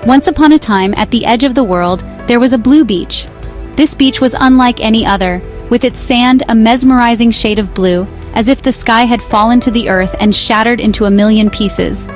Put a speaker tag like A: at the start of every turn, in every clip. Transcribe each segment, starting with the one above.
A: Once upon a time, at the edge of the world, there was a blue beach. This beach was unlike any other, with its sand a mesmerizing shade of blue, as if the sky had fallen to the earth and shattered into a million pieces.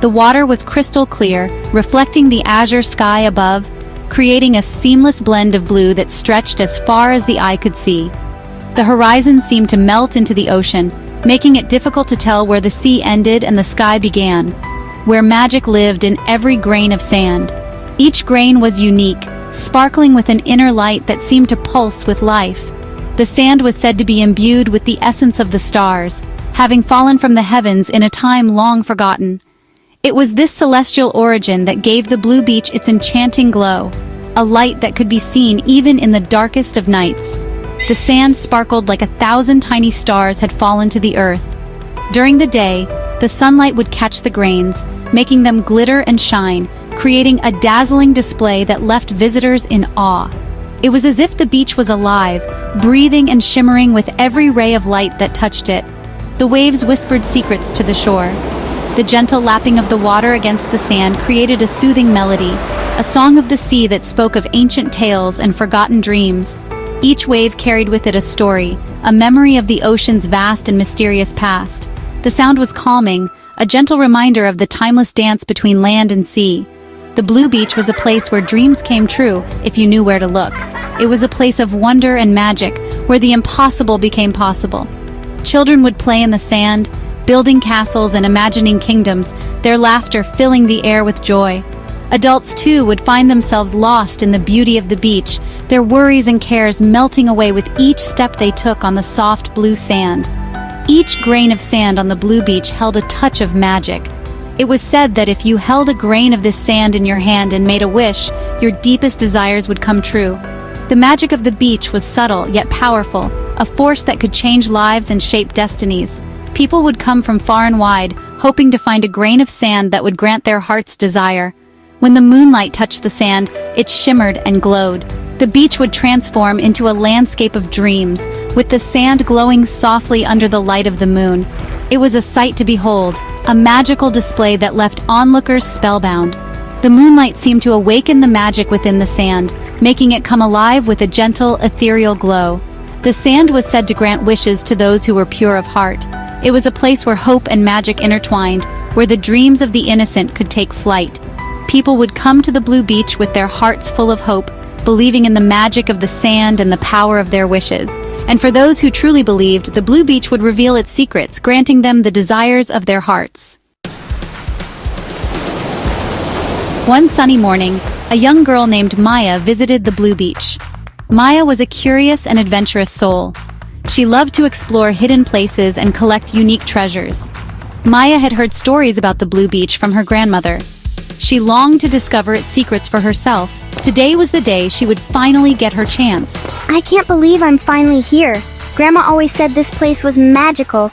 A: The water was crystal clear, reflecting the azure sky above, creating a seamless blend of blue that stretched as far as the eye could see. The horizon seemed to melt into the ocean, making it difficult to tell where the sea ended and the sky began, where magic lived in every grain of sand. Each grain was unique, sparkling with an inner light that seemed to pulse with life. The sand was said to be imbued with the essence of the stars, having fallen from the heavens in a time long forgotten. It was this celestial origin that gave the blue beach its enchanting glow, a light that could be seen even in the darkest of nights. The sand sparkled like 1,000 tiny stars had fallen to the earth. During the day, the sunlight would catch the grains, making them glitter and shine, creating a dazzling display that left visitors in awe. It was as if the beach was alive, breathing and shimmering with every ray of light that touched it. The waves whispered secrets to the shore. The gentle lapping of the water against the sand created a soothing melody, a song of the sea that spoke of ancient tales and forgotten dreams. Each wave carried with it a story, a memory of the ocean's vast and mysterious past. The sound was calming, a gentle reminder of the timeless dance between land and sea. The blue beach was a place where dreams came true if you knew where to look. It was a place of wonder and magic, where the impossible became possible. Children would play in the sand, building castles and imagining kingdoms, their laughter filling the air with joy. Adults, too, would find themselves lost in the beauty of the beach, their worries and cares melting away with each step they took on the soft blue sand. Each grain of sand on the blue beach held a touch of magic. It was said that if you held a grain of this sand in your hand and made a wish, your deepest desires would come true. The magic of the beach was subtle yet powerful, a force that could change lives and shape destinies. People would come from far and wide, hoping to find a grain of sand that would grant their heart's desire. When the moonlight touched the sand, it shimmered and glowed. The beach would transform into a landscape of dreams, with the sand glowing softly under the light of the moon. It was a sight to behold, a magical display that left onlookers spellbound. The moonlight seemed to awaken the magic within the sand, making it come alive with a gentle, ethereal glow. The sand was said to grant wishes to those who were pure of heart. It was a place where hope and magic intertwined, where the dreams of the innocent could take flight. People would come to the blue beach with their hearts full of hope, believing in the magic of the sand and the power of their wishes. And for those who truly believed, the blue beach would reveal its secrets, granting them the desires of their hearts. One sunny morning, a young girl named Maya visited the blue beach. Maya was a curious and adventurous soul. She loved to explore hidden places and collect unique treasures. Maya had heard stories about the blue beach from her grandmother. She longed to discover its secrets for herself. Today was the day she would finally get her chance.
B: I can't believe I'm finally here. Grandma always said this place was magical.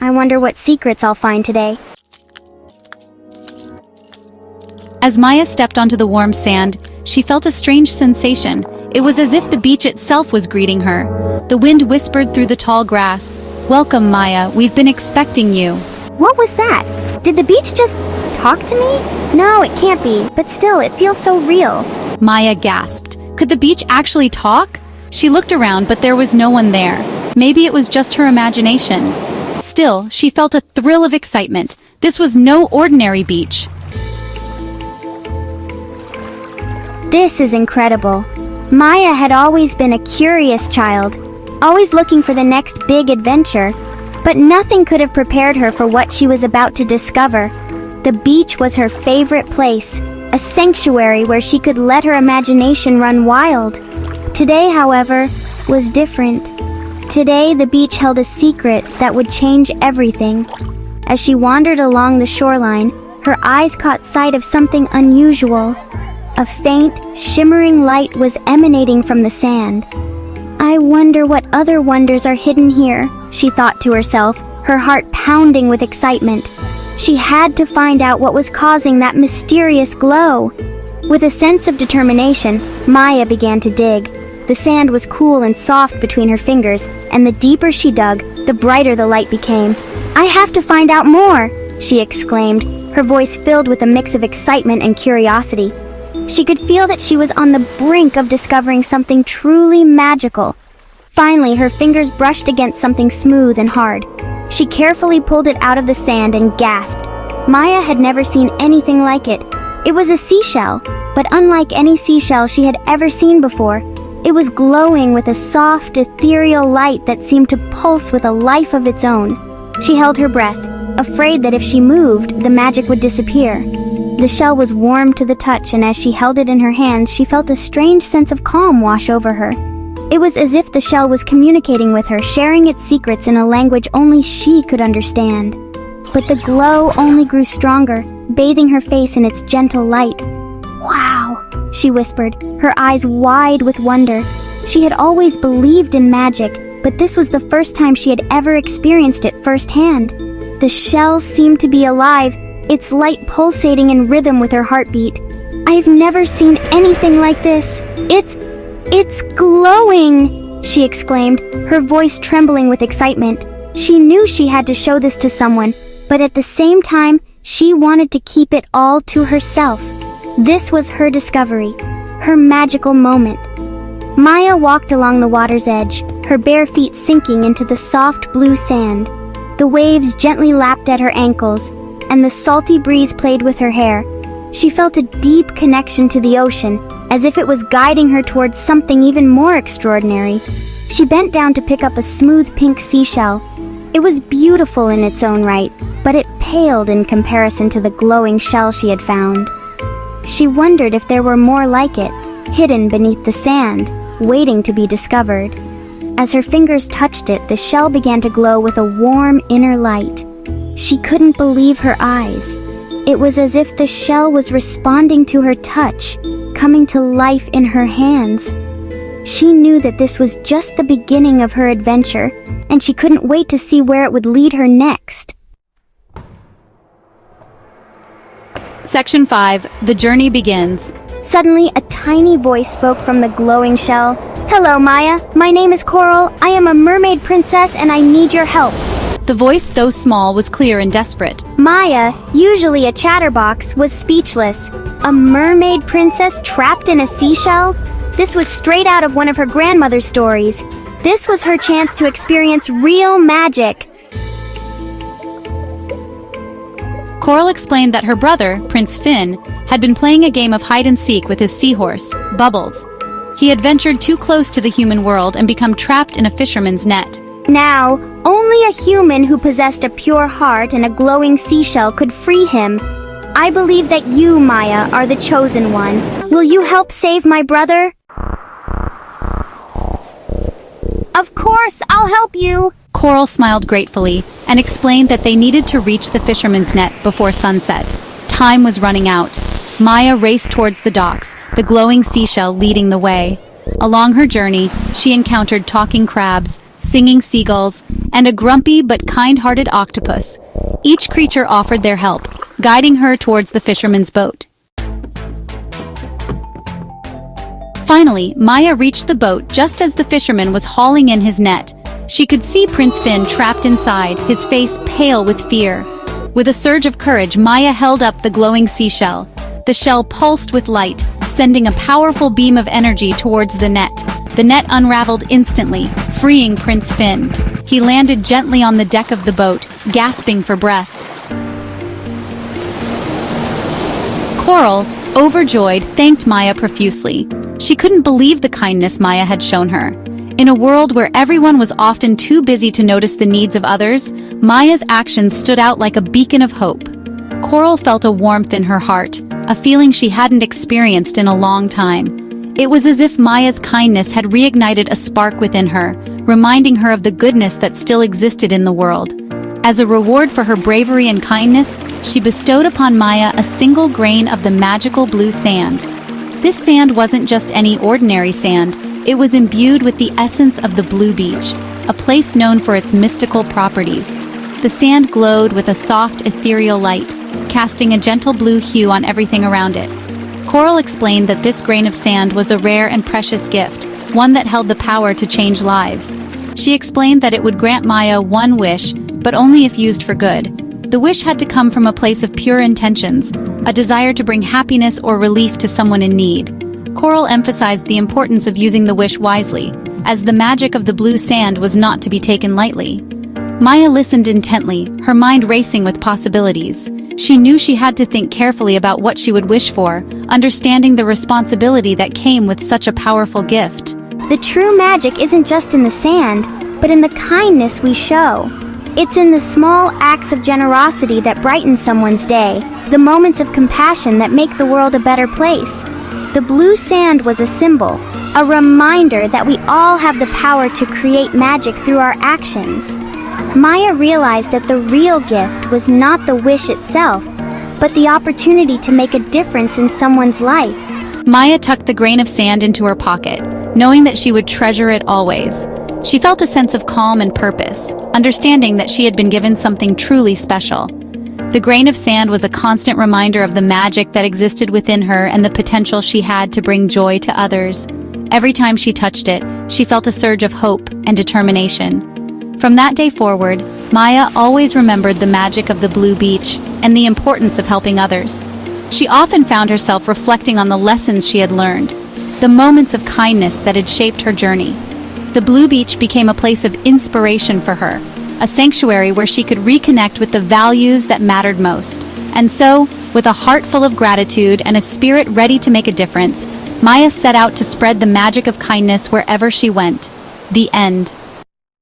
B: I wonder what secrets I'll find today.
A: As Maya stepped onto the warm sand, she felt a strange sensation. It was as if the beach itself was greeting her. The wind whispered through the tall grass. "Welcome, Maya, we've been expecting you."
B: What was that? Did the beach just talk to me? No, it can't be, but still, it feels so real.
A: Maya gasped. Could the beach actually talk? She looked around, but there was no one there. Maybe it was just her imagination. Still, she felt a thrill of excitement. This was no ordinary beach.
B: This is incredible. Maya had always been a curious child, always looking for the next big adventure, but nothing could have prepared her for what she was about to discover. The beach was her favorite place, a sanctuary where she could let her imagination run wild. Today, however, was different. Today, the beach held a secret that would change everything. As she wandered along the shoreline, her eyes caught sight of something unusual. A faint, shimmering light was emanating from the sand. I wonder what other wonders are hidden here, she thought to herself, her heart pounding with excitement. She had to find out what was causing that mysterious glow. With a sense of determination, Maya began to dig. The sand was cool and soft between her fingers, and the deeper she dug, the brighter the light became. I have to find out more, she exclaimed, her voice filled with a mix of excitement and curiosity. She could feel that she was on the brink of discovering something truly magical. Finally, her fingers brushed against something smooth and hard. She carefully pulled it out of the sand and gasped. Maya had never seen anything like it. It was a seashell, but unlike any seashell she had ever seen before, it was glowing with a soft, ethereal light that seemed to pulse with a life of its own. She held her breath, afraid that if she moved, the magic would disappear. The shell was warm to the touch, and as she held it in her hands, she felt a strange sense of calm wash over her. It was as if the shell was communicating with her, sharing its secrets in a language only she could understand. But the glow only grew stronger, bathing her face in its gentle light. "Wow," she whispered, her eyes wide with wonder. She had always believed in magic, but this was the first time she had ever experienced it firsthand. The shell seemed to be alive, its light pulsating in rhythm with her heartbeat. "I've never seen anything like this. It's glowing!" she exclaimed, her voice trembling with excitement. She knew she had to show this to someone, but at the same time, she wanted to keep it all to herself. This was her discovery, her magical moment. Maya walked along the water's edge, her bare feet sinking into the soft blue sand. The waves gently lapped at her ankles, and the salty breeze played with her hair. She felt a deep connection to the ocean, as if it was guiding her towards something even more extraordinary. She bent down to pick up a smooth pink seashell. It was beautiful in its own right, but it paled in comparison to the glowing shell she had found. She wondered if there were more like it, hidden beneath the sand, waiting to be discovered. As her fingers touched it, the shell began to glow with a warm inner light. She couldn't believe her eyes. It was as if the shell was responding to her touch, coming to life in her hands. She knew that this was just the beginning of her adventure, and she couldn't wait to see where it would lead her next.
A: Section 5. The Journey Begins.
B: Suddenly, a tiny voice spoke from the glowing shell. "Hello, Maya. My name is Coral. I am a mermaid princess and I need your help."
A: The voice, though small, was clear and desperate.
B: Maya, usually a chatterbox, was speechless. A mermaid princess trapped in a seashell? This was straight out of one of her grandmother's stories. This was her chance to experience real magic.
A: Coral explained that her brother, Prince Finn, had been playing a game of hide-and-seek with his seahorse, Bubbles. He had ventured too close to the human world and become trapped in a fisherman's net.
B: Now, only a human who possessed a pure heart and a glowing seashell could free him. I believe that you, Maya, are the chosen one. Will you help save my brother? Of course, I'll help you.
A: Coral smiled gratefully and explained that they needed to reach the fisherman's net before sunset. Time was running out. Maya raced towards the docks, the glowing seashell leading the way. Along her journey, she encountered talking crabs, singing seagulls, and a grumpy but kind-hearted octopus. Each creature offered their help, guiding her towards the fisherman's boat. Finally, Maya reached the boat just as the fisherman was hauling in his net. She could see Prince Finn trapped inside, his face pale with fear. With a surge of courage, Maya held up the glowing seashell. The shell pulsed with light, sending a powerful beam of energy towards the net. The net unraveled instantly, freeing Prince Finn. He landed gently on the deck of the boat, gasping for breath. Coral, overjoyed, thanked Maya profusely. She couldn't believe the kindness Maya had shown her. In a world where everyone was often too busy to notice the needs of others, Maya's actions stood out like a beacon of hope. Coral felt a warmth in her heart, a feeling she hadn't experienced in a long time. It was as if Maya's kindness had reignited a spark within her, reminding her of the goodness that still existed in the world. As a reward for her bravery and kindness, she bestowed upon Maya a single grain of the magical blue sand. This sand wasn't just any ordinary sand. It was imbued with the essence of the blue beach, a place known for its mystical properties. The sand glowed with a soft, ethereal light, casting a gentle blue hue on everything around it. Coral explained that this grain of sand was a rare and precious gift, one that held the power to change lives. She explained that it would grant Maya one wish, but only if used for good. The wish had to come from a place of pure intentions, a desire to bring happiness or relief to someone in need. Coral emphasized the importance of using the wish wisely, as the magic of the blue sand was not to be taken lightly. Maya listened intently, her mind racing with possibilities. She knew she had to think carefully about what she would wish for, understanding the responsibility that came with such a powerful gift.
B: The true magic isn't just in the sand, but in the kindness we show. It's in the small acts of generosity that brighten someone's day, the moments of compassion that make the world a better place. The blue sand was a symbol, a reminder that we all have the power to create magic through our actions. Maya realized that the real gift was not the wish itself, but the opportunity to make a difference in someone's life.
A: Maya tucked the grain of sand into her pocket, knowing that she would treasure it always. She felt a sense of calm and purpose, understanding that she had been given something truly special. The grain of sand was a constant reminder of the magic that existed within her and the potential she had to bring joy to others. Every time she touched it, she felt a surge of hope and determination. From that day forward, Maya always remembered the magic of the blue beach and the importance of helping others. She often found herself reflecting on the lessons she had learned, the moments of kindness that had shaped her journey. The blue beach became a place of inspiration for her, a sanctuary where she could reconnect with the values that mattered most. And so, with a heart full of gratitude and a spirit ready to make a difference, Maya set out to spread the magic of kindness wherever she went. The end.